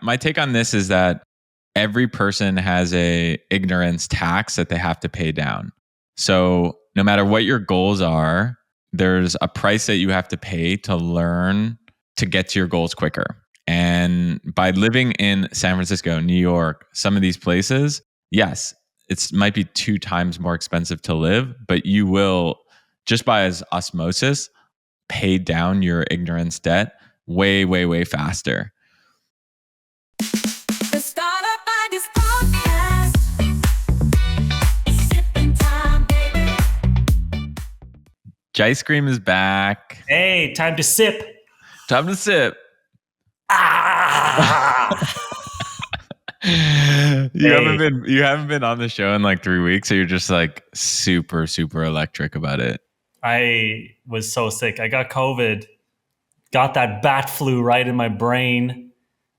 my take on this is that every person has a ignorance tax that they have to pay down. So no matter what your goals are, there's a price that you have to pay to learn to get to your goals quicker. And by living in San Francisco, New York, some of these places, yes, it might be 2 times more expensive to live, but you will, just by as osmosis, pay down your ignorance debt way, way, way faster. The Startup Ideas Podcast. Sipping time, baby. Jice Cream is back. Hey, time to sip. Time to sip. You haven't been on the show in like 3 weeks, so you're just like super, super electric about it. I was so sick. I got COVID, got that bat flu right in my brain,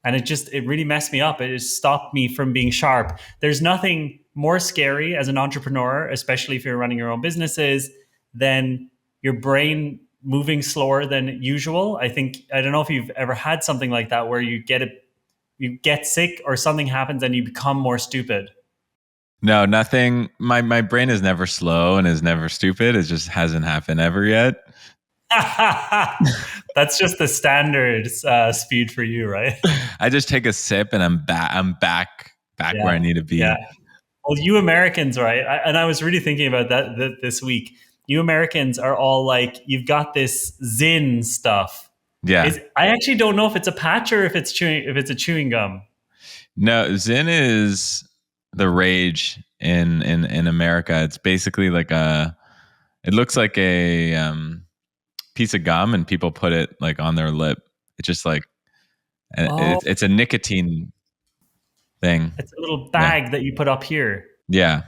and it really messed me up. It just stopped me from being sharp. There's nothing more scary as an entrepreneur, especially if you're running your own businesses, than your brain moving slower than usual. I don't know if you've ever had something like that where you get sick or something happens and you become more stupid. No, nothing. My brain is never slow and is never stupid. It just hasn't happened ever yet. That's just the standard speed for you, right? I just take a sip and I'm back where I need to be. Yeah. Well, you Americans, right? I was really thinking about that this week. You Americans are all like, you've got this Zyn stuff. Yeah. I actually don't know if it's a patch or if it's a chewing gum. No, Zyn is the rage in America. It's basically like it looks like a piece of gum, and people put it like on their lip. It's just like it's a nicotine thing. It's a little bag that you put up here. Yeah.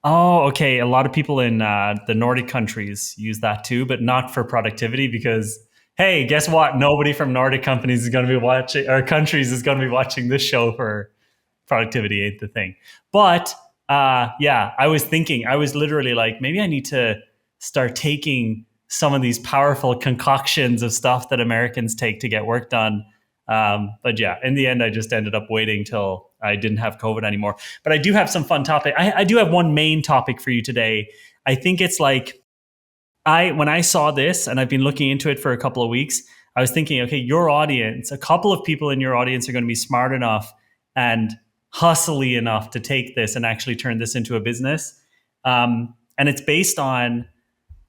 Oh, okay. A lot of people in the Nordic countries use that too, but not for productivity because, hey, guess what? Nobody from Nordic companies is going to be watching, or countries is going to be watching this show for productivity ain't the thing. But I was literally like, maybe I need to start taking some of these powerful concoctions of stuff that Americans take to get work done. But yeah, in the end, I just ended up waiting till I didn't have COVID anymore. But I do have some fun topic. I do have one main topic for you today. I think it's like, when I saw this, and I've been looking into it for a couple of weeks, I was thinking, okay, your audience, a couple of people in your audience are going to be smart enough and hustly enough to take this and actually turn this into a business. And it's based on,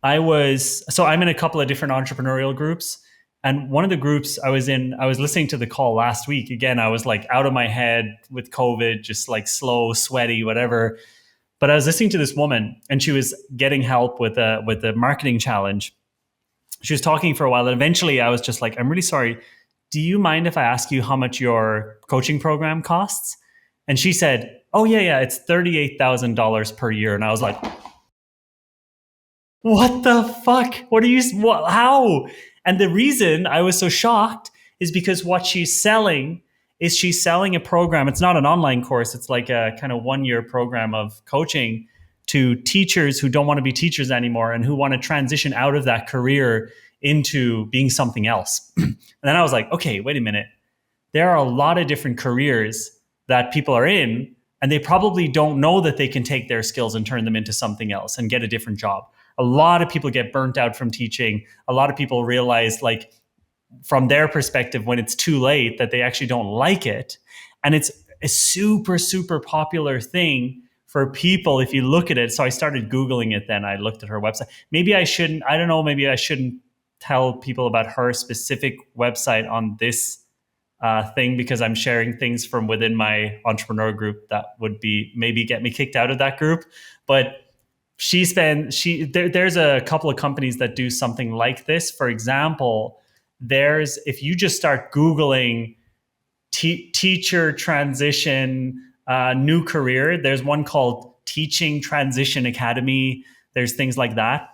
I'm in a couple of different entrepreneurial groups. And one of the groups I was in, I was listening to the call last week. Again, I was like out of my head with COVID, just like slow, sweaty, whatever. But I was listening to this woman and she was getting help with a marketing challenge. She was talking for a while. And eventually I was just like, I'm really sorry. Do you mind if I ask you how much your coaching program costs? And she said, oh, yeah, it's $38,000 per year. And I was like, what the fuck? How? And the reason I was so shocked is because what she's selling a program. It's not an online course. It's like a kind of 1-year program of coaching to teachers who don't want to be teachers anymore and who want to transition out of that career into being something else. And then I was like, okay, wait a minute. There are a lot of different careers that people are in, and they probably don't know that they can take their skills and turn them into something else and get a different job. A lot of people get burnt out from teaching. A lot of people realize, like, from their perspective, when it's too late, that they actually don't like it. And it's a super, super popular thing for people if you look at it. So I started Googling it then. I looked at her website. Maybe I shouldn't tell people about her specific website on this thing because I'm sharing things from within my entrepreneur group that would be maybe get me kicked out of that group. But there's a couple of companies that do something like this. For example, if you just start Googling teacher transition, new career, there's one called Teaching Transition Academy. There's things like that.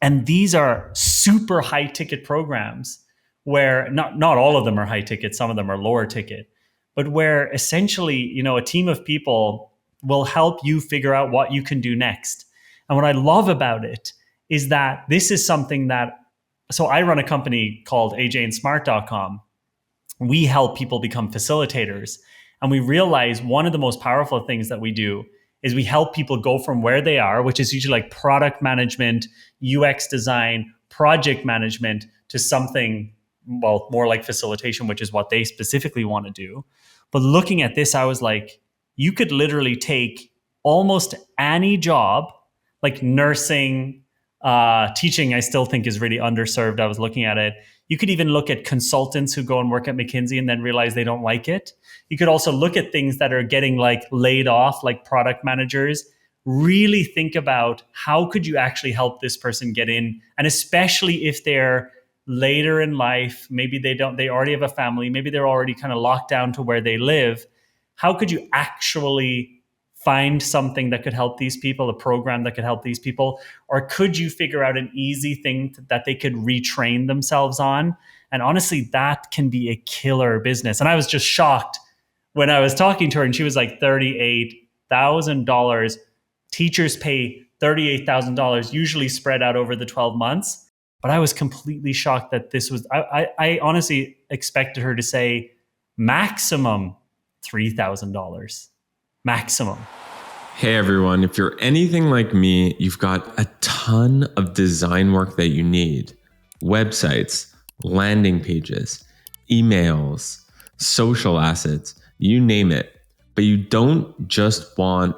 And these are super high ticket programs where not all of them are high ticket. Some of them are lower ticket, but where essentially, a team of people will help you figure out what you can do next. And what I love about it is that this is something that, so I run a company called AJ&Smart.com. we help people become facilitators. And we realize one of the most powerful things that we do is we help people go from where they are, which is usually like product management, UX design, project management, to something, well, more like facilitation, which is what they specifically want to do. But looking at this, I was like, you could literally take almost any job, like nursing, teaching, I still think is really underserved. I was looking at it. You could even look at consultants who go and work at McKinsey and then realize they don't like it. You could also look at things that are getting like laid off, like product managers. Really think about how could you actually help this person get in, and especially if they're later in life, maybe they already have a family, maybe they're already kind of locked down to where they live. How could you actually find something that could help these people, a program that could help these people? Or could you figure out an easy thing that they could retrain themselves on? And honestly, that can be a killer business. And I was just shocked when I was talking to her and she was like $38,000. Teachers pay $38,000, usually spread out over the 12 months. But I was completely shocked that this was, I honestly expected her to say maximum $3,000. Maximum. Hey everyone, if you're anything like me, you've got a ton of design work that you need. Websites, landing pages, emails, social assets, you name it. But you don't just want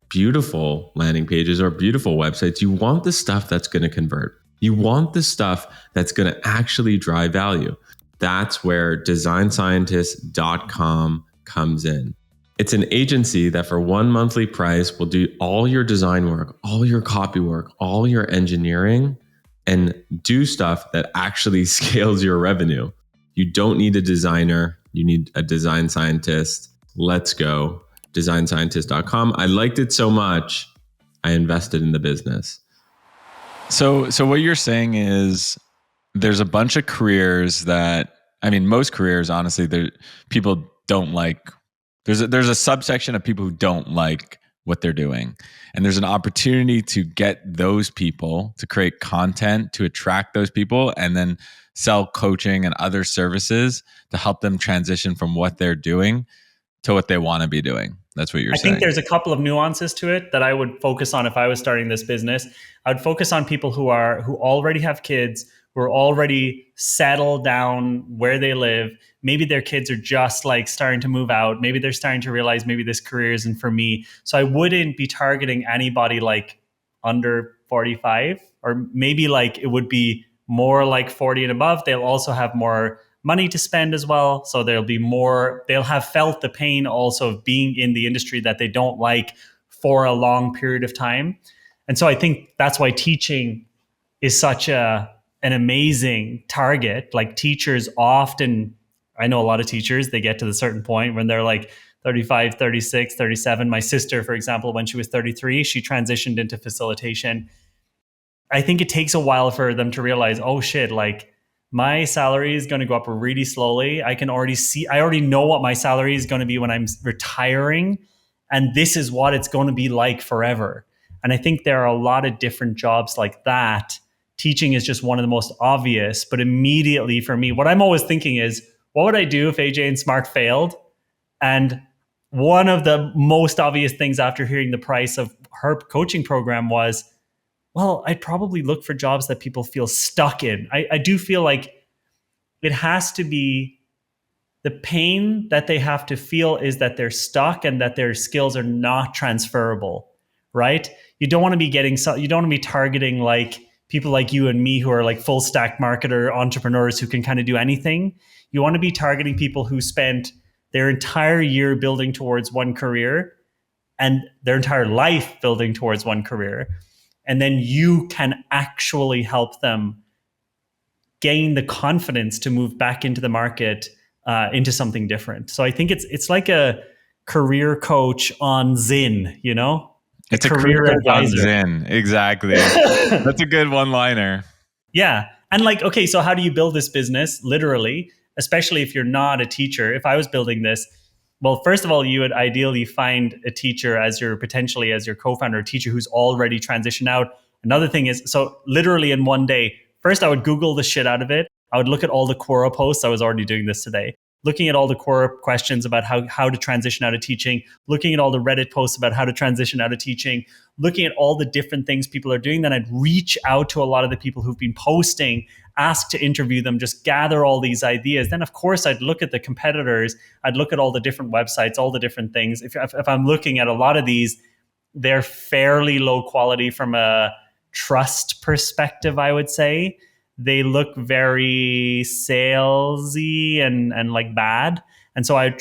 beautiful landing pages or beautiful websites. You want the stuff that's going to convert. You want the stuff that's going to actually drive value. That's where designscientist.com comes in. It's an agency that for one monthly price will do all your design work, all your copy work, all your engineering, and do stuff that actually scales your revenue. You don't need a designer. You need a design scientist. Let's go. designscientist.com. I liked it so much, I invested in the business. So what you're saying is there's a bunch of careers that, I mean, most careers, honestly, people don't like. There's a subsection of people who don't like what they're doing. And there's an opportunity to get those people to create content to attract those people and then sell coaching and other services to help them transition from what they're doing to what they want to be doing. That's what you're saying. I think there's a couple of nuances to it that I would focus on if I was starting this business. I would focus on people who already have kids, who are already settled down where they live. Maybe their kids are just like starting to move out. Maybe they're starting to realize maybe this career isn't for me. So I wouldn't be targeting anybody like under 45, or maybe like it would be more like 40 and above. They'll also have more money to spend as well. So they'll have felt the pain also of being in the industry that they don't like for a long period of time. And so I think that's why teaching is such an amazing target. Like teachers often, I know a lot of teachers, they get to the certain point when they're like 35, 36, 37. My sister, for example, when she was 33, she transitioned into facilitation. I think it takes a while for them to realize, oh shit, like my salary is going to go up really slowly. I already know what my salary is going to be when I'm retiring. And this is what it's going to be like forever. And I think there are a lot of different jobs like that. Teaching is just one of the most obvious, but immediately for me, what I'm always thinking is, what would I do if AJ&Smart failed? And one of the most obvious things after hearing the price of her coaching program was, well, I'd probably look for jobs that people feel stuck in. I do feel like it has to be the pain that they have to feel is that they're stuck and that their skills are not transferable, right? You don't want to be targeting like people like you and me who are like full stack marketer entrepreneurs who can kind of do anything. You want to be targeting people who spent their entire year building towards one career and their entire life building towards one career. And then you can actually help them gain the confidence to move back into the market, into something different. So I think it's like a career coach on Zyn, you know? It's a career coach on Zyn. Exactly. That's a good one-liner. Yeah. And like, okay, so how do you build this business? Literally, especially if you're not a teacher. If I was building this, well, first of all, you would ideally find a teacher as your co-founder, a teacher who's already transitioned out. Another thing is, so literally in one day, first I would Google the shit out of it. I would look at all the Quora posts. I was already doing this today. looking at all the core questions about how to transition out of teaching, looking at all the Reddit posts about how to transition out of teaching, looking at all the different things people are doing. Then I'd reach out to a lot of the people who've been posting, ask to interview them, just gather all these ideas. Then, of course, I'd look at the competitors. I'd look at all the different websites, all the different things. If I'm looking at a lot of these, they're fairly low quality from a trust perspective, I would say. They look very salesy and like bad. And so I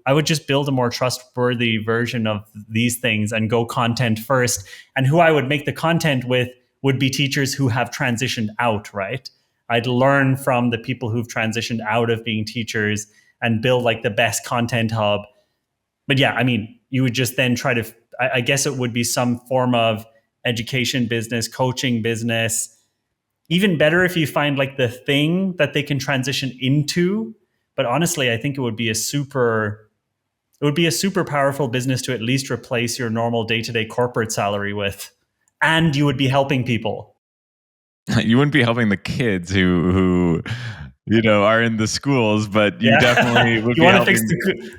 would just build a more trustworthy version of these things and go content first. And who I would make the content with would be teachers who have transitioned out, right? I'd learn from the people who've transitioned out of being teachers and build like the best content hub. But yeah, I mean, you would just then try to, I guess it would be some form of education business, coaching business. Even better if you find like the thing that they can transition into. But honestly, I think it would be a super powerful business to at least replace your normal day-to-day corporate salary with. And you would be helping people. You wouldn't be helping the kids who are in the schools, but you definitely would be helping.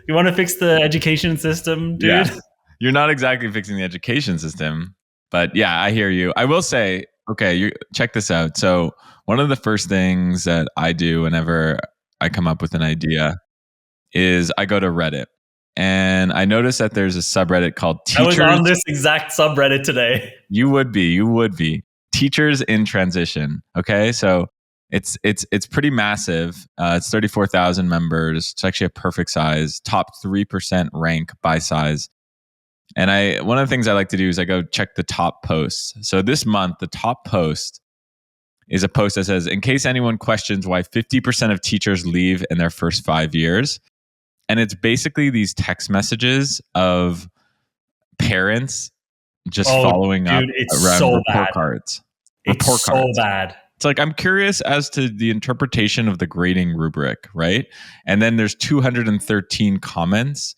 You want to fix the education system, dude? Yeah. You're not exactly fixing the education system, but yeah, I hear you. I will say, okay, check this out. So one of the first things that I do whenever I come up with an idea is I go to Reddit. And I noticed that there's a subreddit called Teachers. I was on this exact subreddit today. You would be. Teachers in Transition. Okay, so it's pretty massive. It's 34,000 members. It's actually a perfect size. Top 3% rank by size. And one of the things I like to do is I go check the top posts. So this month, the top post is a post that says, in case anyone questions why 50% of teachers leave in their first 5 years. And it's basically these text messages of parents just following up around report cards. It's so bad. It's like, I'm curious as to the interpretation of the grading rubric, right? And then there's 213 comments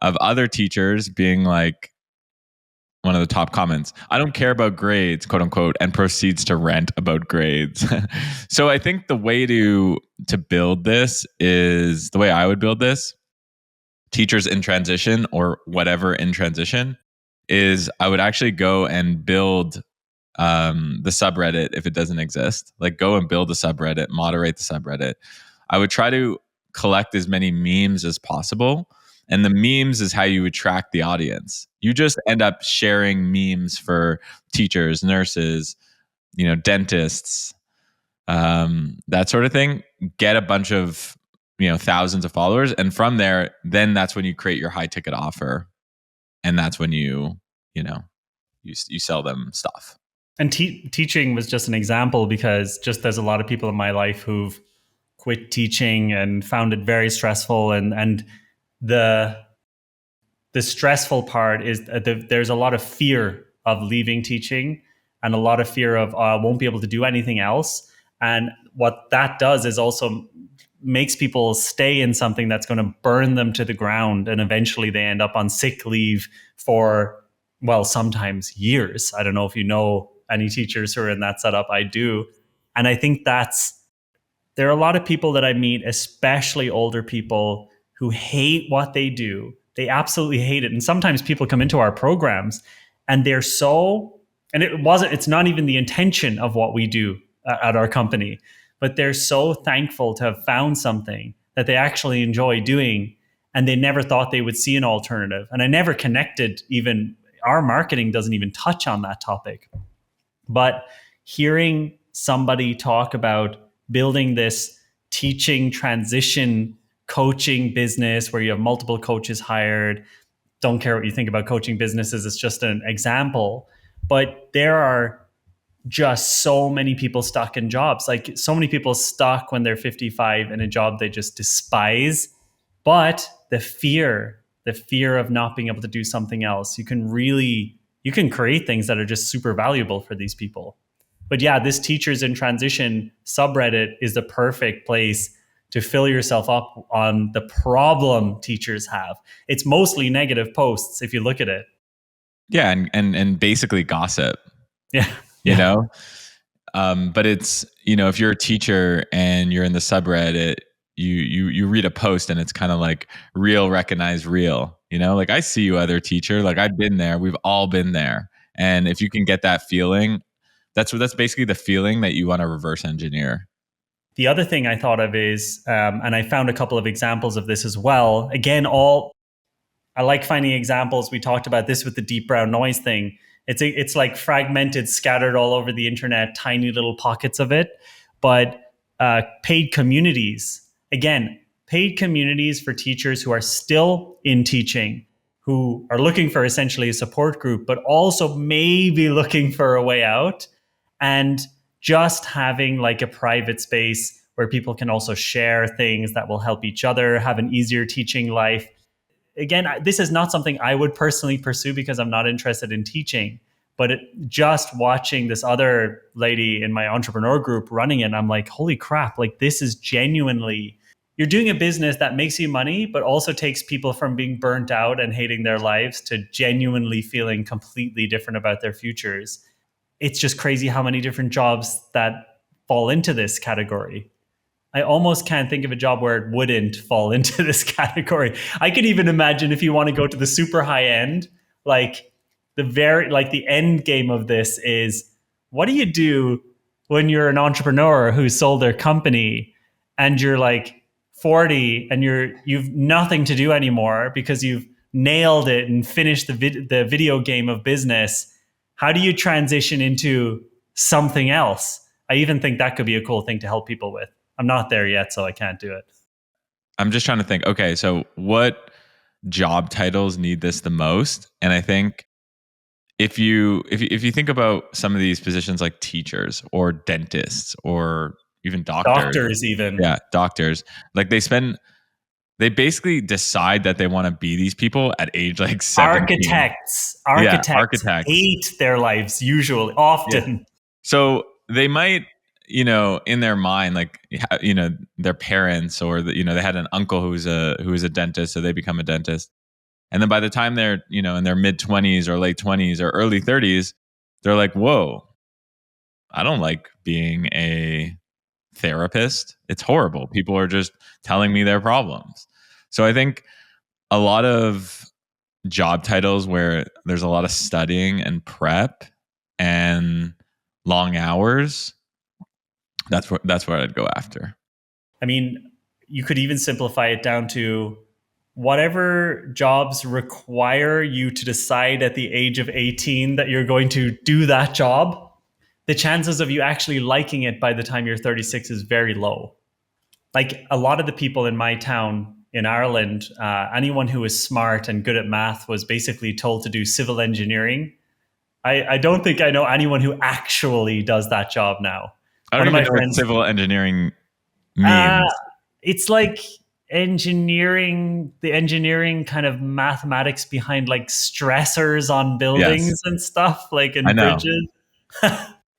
of other teachers being like, one of the top comments, I don't care about grades, quote unquote, and proceeds to rant about grades. So I think the way to build this is the way I would build this, Teachers in Transition or whatever in transition, is I would actually go and build the subreddit if it doesn't exist. Like go and build a subreddit, moderate the subreddit. I would try to collect as many memes as possible. And the memes is how you attract the audience. You just end up sharing memes for teachers, nurses, dentists, that sort of thing. Get a bunch of, thousands of followers. And from there, then that's when you create your high ticket offer. And that's when you sell them stuff. And teaching was just an example because just there's a lot of people in my life who've quit teaching and found it very stressful. And the stressful part is that there's a lot of fear of leaving teaching and a lot of fear of I won't be able to do anything else. And what that does is also makes people stay in something that's going to burn them to the ground. And eventually they end up on sick leave for, well, sometimes years. I don't know if you know any teachers who are in that setup. I do. And I think there are a lot of people that I meet, especially older people, who hate what they do. They absolutely hate it. And sometimes people come into our programs and it's not even the intention of what we do at our company, but they're so thankful to have found something that they actually enjoy doing. And they never thought they would see an alternative. And I never connected, even our marketing doesn't even touch on that topic. But hearing somebody talk about building this teaching transition coaching business where you have multiple coaches hired. Don't care what you think about coaching businesses. It's just an example. But there are just so many people stuck in jobs. Like so many people stuck when they're 55 in a job they just despise. But the fear of not being able to do something else, you can create things that are just super valuable for these people. But yeah, this Teachers in Transition subreddit is the perfect place to fill yourself up on the problem teachers have. It's mostly negative posts if you look at it. Yeah, and basically gossip. Yeah. But it's, if you're a teacher and you're in the subreddit, you read a post and it's kind of like real recognize real, like I see you, other teacher, like I've been there, we've all been there. And if you can get that feeling, that's basically the feeling that you want to reverse engineer. The other thing I thought of is, and I found a couple of examples of this as well. Again, I like finding examples. We talked about this with the deep brown noise thing. It's like fragmented, scattered all over the internet, tiny little pockets of it. But paid communities, again, paid communities for teachers who are still in teaching, who are looking for essentially a support group, but also maybe looking for a way out, and just having like a private space where people can also share things that will help each other, have an easier teaching life. Again, this is not something I would personally pursue because I'm not interested in teaching, but just watching this other lady in my entrepreneur group running it, I'm like, holy crap, like this is genuinely, you're doing a business that makes you money, but also takes people from being burnt out and hating their lives to genuinely feeling completely different about their futures. It's just crazy how many different jobs that fall into this category. I almost can't think of a job where it wouldn't fall into this category. I could even imagine if you want to go to the super high end, like the end game of this is, what do you do when you're an entrepreneur who sold their company and you're like 40 and you've nothing to do anymore because you've nailed it and finished the video game of business? How do you transition into something else? I even think that could be a cool thing to help people with. I'm not there yet, so I can't do it. I'm just trying to think, okay, so what job titles need this the most? And I think if you think about some of these positions like teachers or dentists or even doctors even. Yeah, doctors. Like they basically decide that they want to be these people at age like 17. Architects hate their lives usually, often. Yeah. So they might, in their mind, like, their parents or they had an uncle who was a dentist, so they become a dentist. And then by the time they're, in their mid 20s or late 20s or early 30s, they're like, whoa, I don't like being a therapist. It's horrible. People are just telling me their problems. So I think a lot of job titles where there's a lot of studying and prep and long hours, that's what I'd go after. I mean, you could even simplify it down to whatever jobs require you to decide at the age of 18 that you're going to do that job, the chances of you actually liking it by the time you're 36 is very low. Like a lot of the people in my town in Ireland, anyone who was smart and good at math was basically told to do civil engineering. I don't think I know anyone who actually does that job now. I don't even know what civil engineering means. It's like the engineering kind of mathematics behind like stressors on buildings and stuff, like in bridges.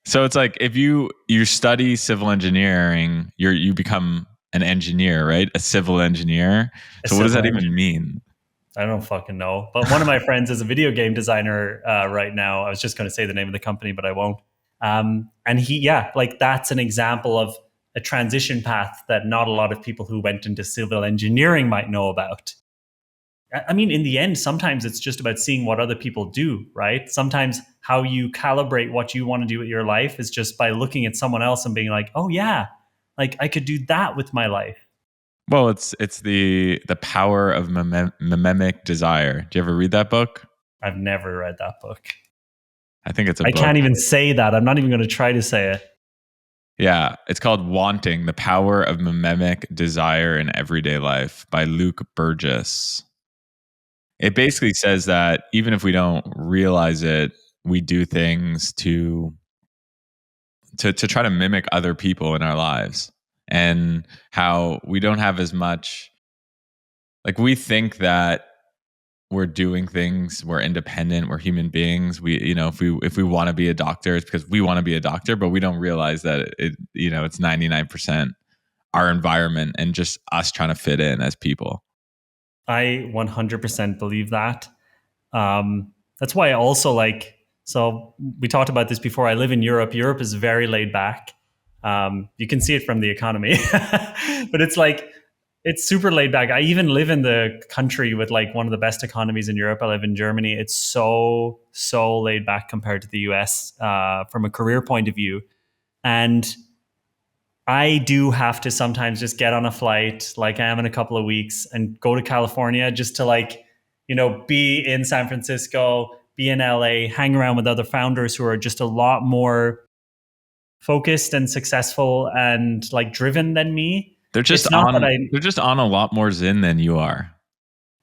So it's like if you study civil engineering, you become an engineer, right? A civil engineer. So what does that even mean? I don't fucking know. But one of my friends is a video game designer right now. I was just going to say the name of the company, but I won't. And that's an example of a transition path that not a lot of people who went into civil engineering might know about. I mean, in the end, sometimes it's just about seeing what other people do, right? Sometimes how you calibrate what you want to do with your life is just by looking at someone else and being like, oh yeah, like I could do that with my life. Well, it's the power of mimemic desire. Do you ever read that book? I've never read that book. I think it's a book. I can't even say that. I'm not even going to try to say it. Yeah, it's called Wanting, the Power of Mimemic Desire in Everyday Life by Luke Burgess. It basically says that even if we don't realize it, we do things to try to mimic other people in our lives, and how we don't have as much, like, we think that we're doing things, we're independent, we're human beings. If we want to be a doctor, it's because we want to be a doctor, but we don't realize that it's 99% our environment and just us trying to fit in as people. I 100% believe that. That's why I also so we talked about this before. I live in Europe. Europe is very laid back. You can see it from the economy, but it's like It's super laid back. I even live in the country with like one of the best economies in Europe. I live in Germany. It's so laid back compared to the US from a career point of view. And I do have to sometimes just get on a flight, like I am in a couple of weeks, and go to California just to like, be in San Francisco, be in LA, hang around with other founders who are just a lot more focused and successful and like driven than me. They're just It's not that they're just on a lot more Zen than you are.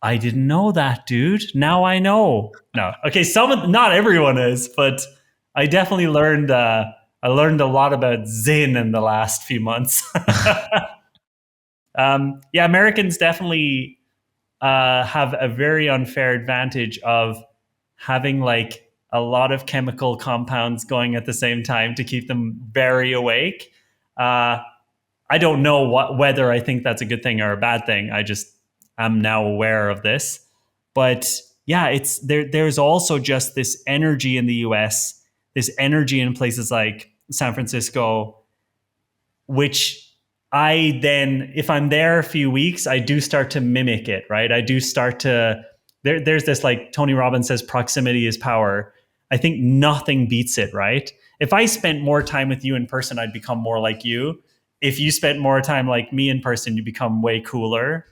I didn't know that, dude. Now I know. No, okay. Not everyone is, but I definitely learned. I learned a lot about Zen in the last few months. Yeah, Americans definitely have a very unfair advantage of having like a lot of chemical compounds going at the same time to keep them very awake. I don't know whether I think that's a good thing or a bad thing. I just am now aware of this. But yeah, it's there's also just this energy in the US, this energy in places like San Francisco, which I then, if I'm there a few weeks, I do start to mimic it, right? I do start to, there's this like Tony Robbins says, proximity is power. I think nothing beats it, right? If I spent more time with you in person, I'd become more like you. If you spent more time like me in person, you become way cooler.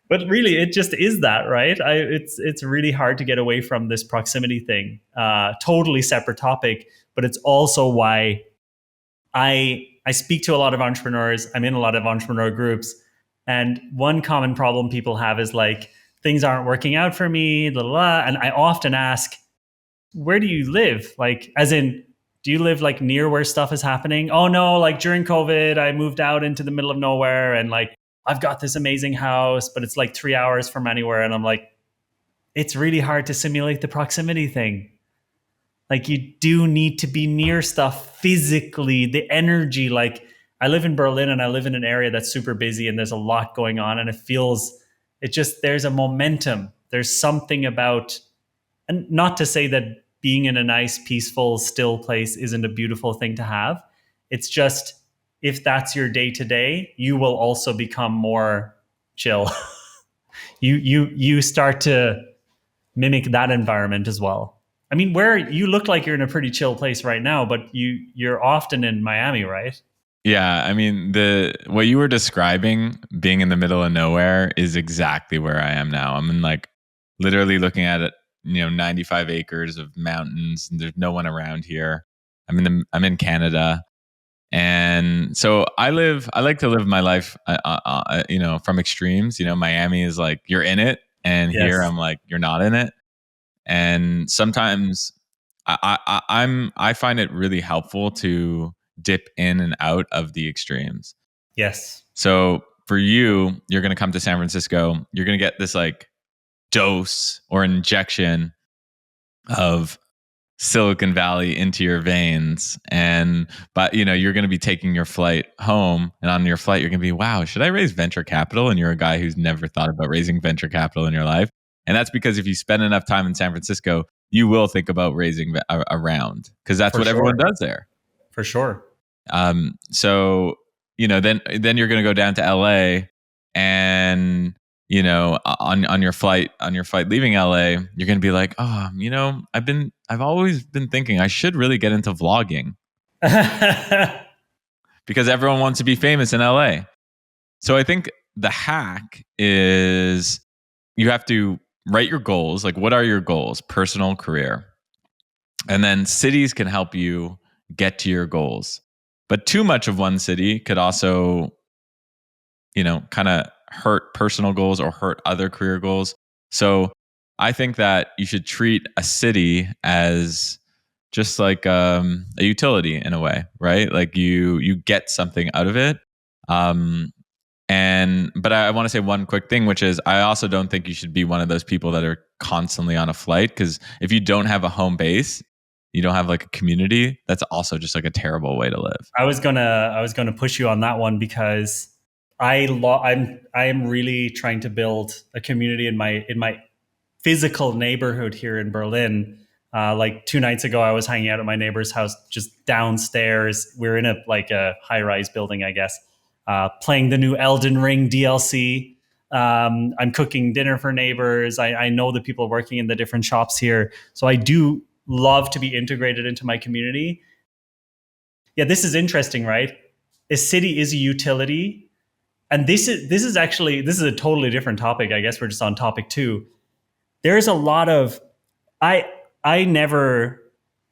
But really, it just is that, right? It's really hard to get away from this proximity thing. Totally separate topic, but it's also why I speak to a lot of entrepreneurs. I'm in a lot of entrepreneur groups, and one common problem people have is like things aren't working out for me, blah, blah, blah. And I often ask, where do you live? Like, as in, do you live like near where stuff is happening? Oh no, like during COVID, I moved out into the middle of nowhere, and like I've got this amazing house, but it's like 3 hours from anywhere. And I'm like, it's really hard to simulate the proximity thing. Like you do need to be near stuff physically, the energy. Like I live in Berlin and I live in an area that's super busy and there's a lot going on, and there's a momentum. There's something about, and not to say that being in a nice, peaceful, still place isn't a beautiful thing to have. It's just, if that's your day to day, you will also become more chill. You start to mimic that environment as well. I mean, where you look like you're in a pretty chill place right now, but you're often in Miami, right? Yeah, I mean, what you were describing, being in the middle of nowhere, is exactly where I am now. I'm in like literally looking at it, 95 acres of mountains, and there's no one around here. I'm in Canada, and so I like to live my life, from extremes. Miami is like you're in it, and here Yes. I'm like you're not in it. And sometimes I find it really helpful to dip in and out of the extremes. Yes. So for you, you're going to come to San Francisco. You're going to get this like dose or injection of Silicon Valley into your veins, but you're going to be taking your flight home, and on your flight you're going to be, wow, should I raise venture capital? And you're a guy who's never thought about raising venture capital in your life. And that's because if you spend enough time in San Francisco, you will think about raising a round, because that's For what sure. everyone does there. For sure. So then you're going to go down to LA, and on your flight leaving LA, you're going to be like, oh, I've always been thinking I should really get into vlogging because everyone wants to be famous in LA. So I think the hack is you have to write your goals. Like, what are your goals? Personal, career. And then cities can help you get to your goals. But too much of one city could also, kind of hurt personal goals or hurt other career goals. So I think that you should treat a city as just like a utility in a way, right? Like you get something out of it. But I want to say one quick thing, which is I also don't think you should be one of those people that are constantly on a flight, because if you don't have a home base, you don't have like a community, that's also just like a terrible way to live. I was gonna push you on that one, because I am really trying to build a community in my physical neighborhood here in Berlin. Like 2 nights ago, I was hanging out at my neighbor's house just downstairs. We're in a high-rise building, I guess. playing the new Elden Ring DLC. I'm cooking dinner for neighbors. I know the people working in the different shops here. So I do love to be integrated into my community. Yeah, this is interesting, right? A city is a utility. And this is a totally different topic. I guess we're just on topic 2. There's a lot of I I never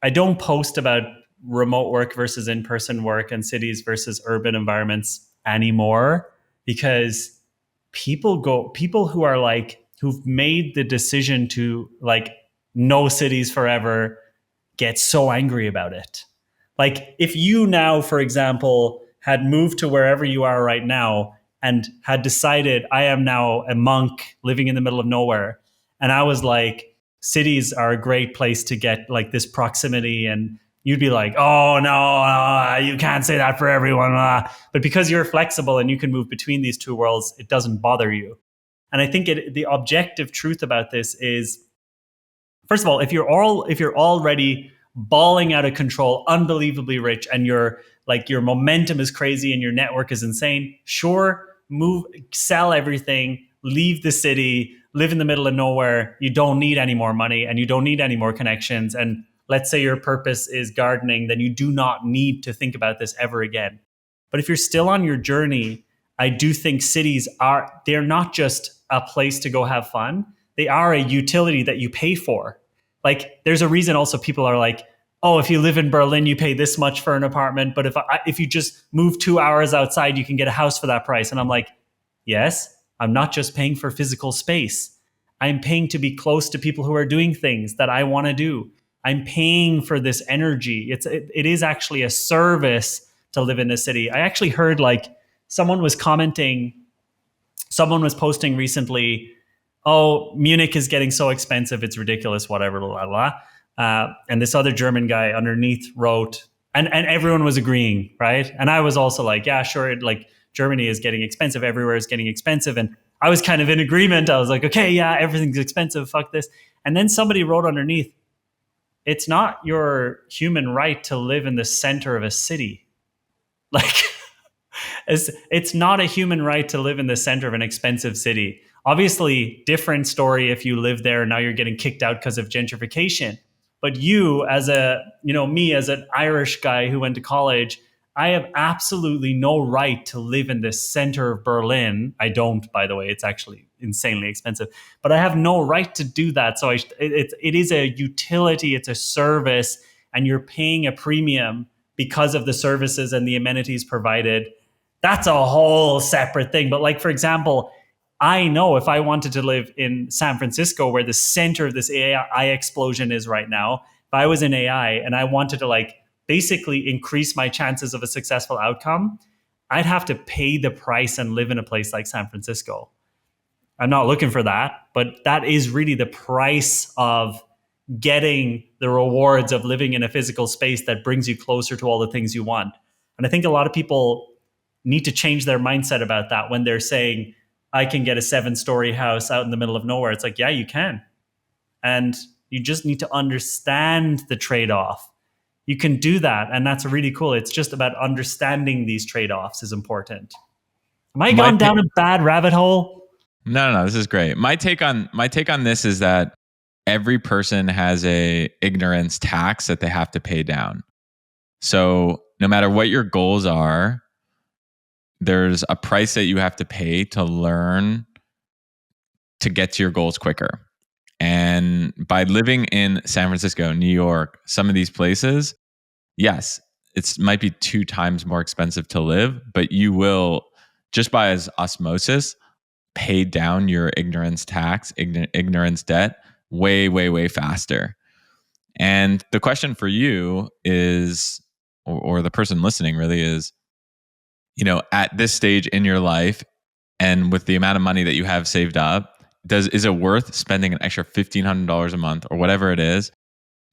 I don't post about remote work versus in-person work and cities versus urban environments anymore, because people who are like who've made the decision to like no cities forever get so angry about it. Like if you now, for example, had moved to wherever you are right now and had decided I am now a monk living in the middle of nowhere, and I was like, cities are a great place to get like this proximity, and you'd be like, oh no, you can't say that for everyone. But because you're flexible and you can move between these two worlds, it doesn't bother you. And I think the objective truth about this is, first of all, if you're already balling out of control, unbelievably rich, and your momentum is crazy and your network is insane, sure, move, sell everything, leave the city, live in the middle of nowhere. You don't need any more money and you don't need any more connections. And let's say your purpose is gardening, then you do not need to think about this ever again. But if you're still on your journey, I do think cities they're not just a place to go have fun. They are a utility that you pay for. Like there's a reason also people are like, oh, if you live in Berlin, you pay this much for an apartment. But if you just move 2 hours outside, you can get a house for that price. And I'm like, yes, I'm not just paying for physical space. I'm paying to be close to people who are doing things that I want to do. I'm paying for this energy. It is actually a service to live in the city. I actually heard like someone was posting recently, oh, Munich is getting so expensive, it's ridiculous, whatever, blah, blah, blah. And this other German guy underneath wrote, and everyone was agreeing, right? And I was also like, yeah, sure, like Germany is getting expensive, everywhere is getting expensive. And I was kind of in agreement. I was like, okay, yeah, everything's expensive, fuck this. And then somebody wrote underneath, it's not your human right to live in the center of a city. Like, it's not a human right to live in the center of an expensive city. Obviously, different story if you live there and now you're getting kicked out because of gentrification. But you, as me as an Irish guy who went to college, I have absolutely no right to live in the center of Berlin. I don't, by the way, it's actually insanely expensive, but I have no right to do that. So it is a utility, it's a service, and you're paying a premium because of the services and the amenities provided. That's a whole separate thing. But like, for example, I know if I wanted to live in San Francisco, where the center of this AI explosion is right now, if I was in AI and I wanted to like basically increase my chances of a successful outcome, I'd have to pay the price and live in a place like San Francisco. I'm not looking for that, but that is really the price of getting the rewards of living in a physical space that brings you closer to all the things you want. And I think a lot of people need to change their mindset about that when they're saying, I can get a 7-story house out in the middle of nowhere. It's like, yeah, you can. And you just need to understand the trade-off. You can do that, and that's really cool. It's just about understanding these trade-offs is important. Am I gone down a bad rabbit hole? No, this is great. My take on this is that every person has a ignorance tax that they have to pay down. So no matter what your goals are, there's a price that you have to pay to learn to get to your goals quicker. And by living in San Francisco, New York, some of these places, yes, it might be 2 times more expensive to live, but you will, just by as osmosis, pay down your ignorance tax, ignorance debt way, way, way faster. And the question for you is, or the person listening really is, at this stage in your life and with the amount of money that you have saved up, is it worth spending an extra $1,500 a month or whatever it is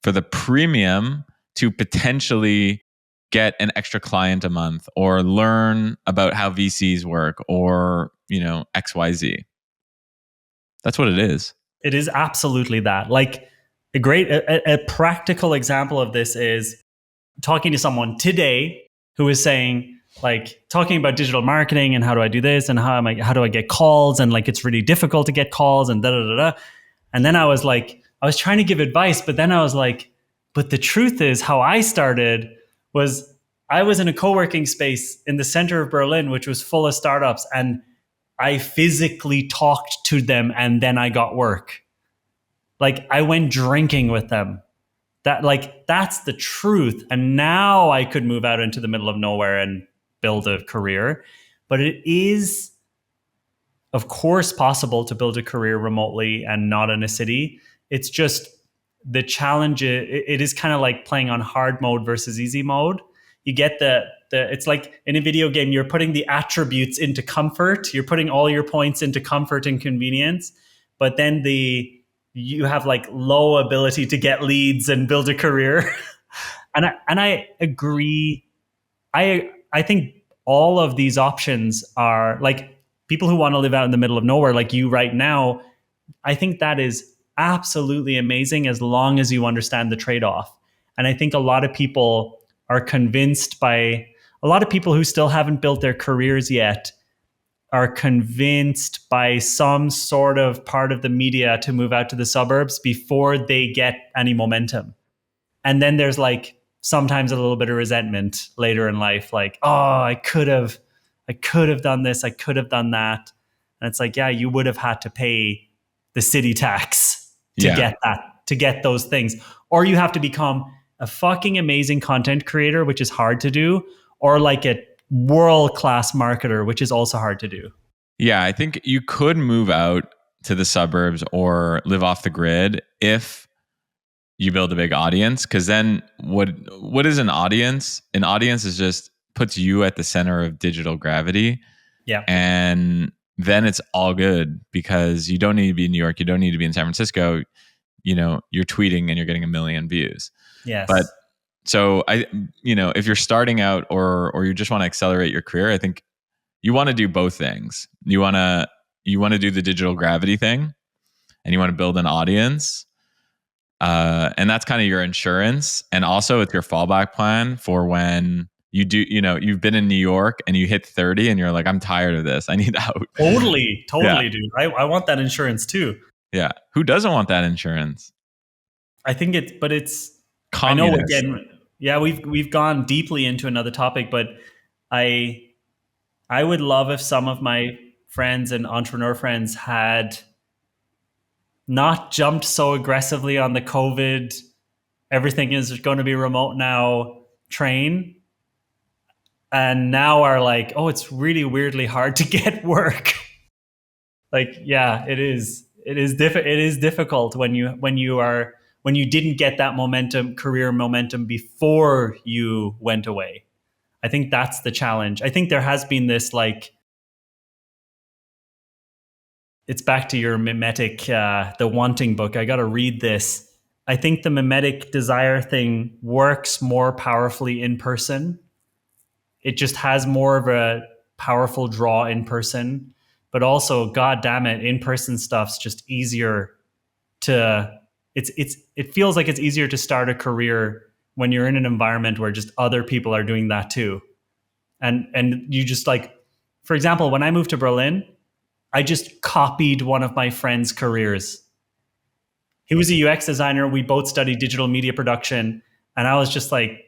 for the premium to potentially get an extra client a month or learn about how VCs work or, XYZ? That's what it is. It is absolutely that. Like a practical example of this is talking to someone today who is saying, like talking about digital marketing and how do I do this and how do I get calls, and like it's really difficult to get calls and da da da da. And then I was trying to give advice, but then I was like, but the truth is, how I started was I was in a co-working space in the center of Berlin, which was full of startups, and I physically talked to them, and then I got work. Like I went drinking with them. That's the truth. And now I could move out into the middle of nowhere and build a career. But it is, of course, possible to build a career remotely and not in a city. It's just the challenge. It is kind of like playing on hard mode versus easy mode. You get it's like in a video game, you're putting the attributes into comfort. You're putting all your points into comfort and convenience, but then you have like low ability to get leads and build a career. and I agree. I think all of these options are like people who want to live out in the middle of nowhere, like you right now. I think that is absolutely amazing as long as you understand the trade-off. And I think a lot of people are convinced by a lot of people who still haven't built their careers yet are convinced by some sort of part of the media to move out to the suburbs before they get any momentum. And then there's like sometimes a little bit of resentment later in life, like, oh, I could have done this, I could have done that. And it's like, yeah, you would have had to pay the city tax to get that, to get those things. Or you have to become a fucking amazing content creator, which is hard to do, or like a world-class marketer, which is also hard to do. Yeah, I think you could move out to the suburbs or live off the grid if you build a big audience. Because then what is an audience? An audience is just puts you at the center of digital gravity. Yeah. And then it's all good because you don't need to be in New York. You don't need to be in San Francisco. You know, you're tweeting and you're getting 1 million views. Yes. But so if you're starting out or you just want to accelerate your career, I think you want to do both things. You want to do the digital gravity thing, and you want to build an audience, and that's kind of your insurance, and also it's your fallback plan for when you do. You've been in New York and you hit 30, and you're like, I'm tired of this. I need out. Totally, Yeah. dude. I want that insurance too. Yeah, who doesn't want that insurance? I think it's. Communist. I know again. Yeah, we've gone deeply into another topic, but I would love if some of my friends and entrepreneur friends had not jumped so aggressively on the COVID, everything is going to be remote now train, and now are like, oh, it's really weirdly hard to get work. Like, yeah, it is. It is difficult when you didn't get that momentum, career momentum before you went away. I think that's the challenge. I think there has been this like, it's back to your mimetic, the wanting book. I got to read this. I think the mimetic desire thing works more powerfully in person. It just has more of a powerful draw in person, but also, God damn it, in-person stuff's just easier to, it feels like it's easier to start a career when you're in an environment where just other people are doing that too. And you just like, for example, when I moved to Berlin, I just copied one of my friend's careers. He was a UX designer. We both studied digital media production. And I was just like,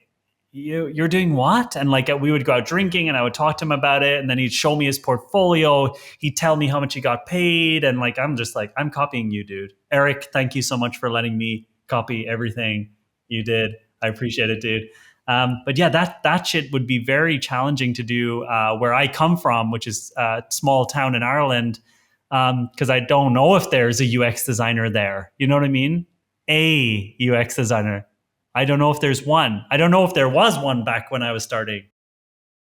you're doing what? And like, we would go out drinking and I would talk to him about it. And then he'd show me his portfolio. He'd tell me how much he got paid. And like, I'm just like, I'm copying you, dude. Eric, thank you so much for letting me copy everything you did. I appreciate it, dude. But yeah, that shit would be very challenging to do where I come from, which is a small town in Ireland, because I don't know if there's a UX designer there. You know what I mean? A UX designer. I don't know if there's one. I don't know if there was one back when I was starting.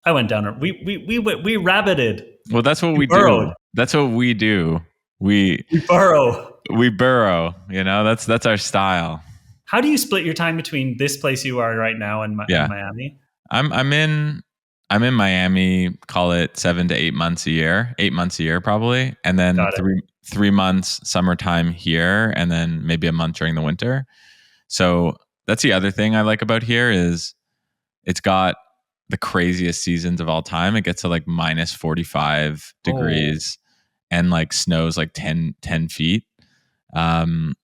I went down. We rabbited. Well, that's what we burrowed. do. That's what we do. We burrow. We burrow. You know, that's our style. How do you split your time between this place you are right now and Miami? I'm in Miami. Call it 7 to 8 months a year. 8 months a year probably, and then three months summertime here, and then maybe a month during the winter. So that's the other thing I like about here is it's got the craziest seasons of all time. It gets to like minus 45 degrees and like snows like 10 feet. And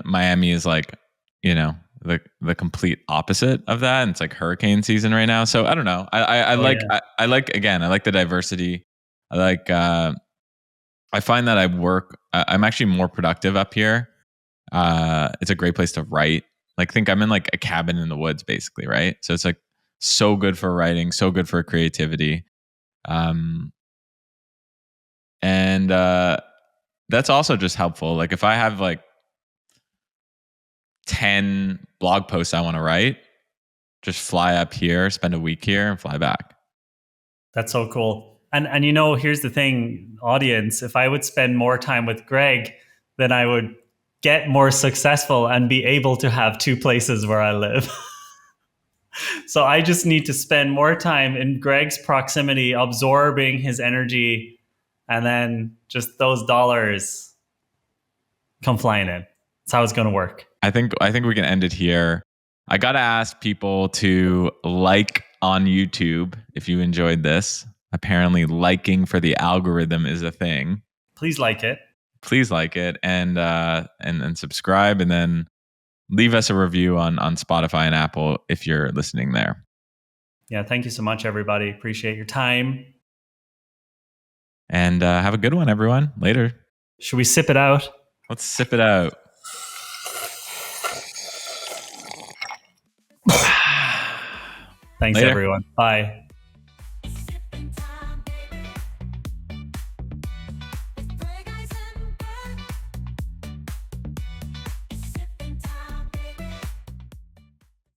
Miami is like, you know, the complete opposite of that. And it's like hurricane season right now. So I don't know. I like, yeah. I like, again, I like the diversity. I like, I find that I'm actually more productive up here. It's a great place to write. Like, think I'm in like a cabin in the woods, basically, right? So it's like so good for writing, so good for creativity. And that's also just helpful. Like, if I have like 10 blog posts I want to write, just fly up here, spend a week here, and fly back. That's so cool. And you know, here's the thing, audience, if I would spend more time with Greg, then I would get more successful and be able to have two places where I live. So I just need to spend more time in Greg's proximity, absorbing his energy, and then just those dollars come flying in. That's how it's going to work. I think we can end it here. I got to ask people to like on YouTube if you enjoyed this. Apparently liking for the algorithm is a thing. Please like it. Please like it and subscribe, and then leave us a review on Spotify and Apple if you're listening there. Yeah, thank you so much, everybody. Appreciate your time. And have a good one, everyone. Later. Should we sip it out? Let's sip it out. Thanks, Later. everyone. Bye.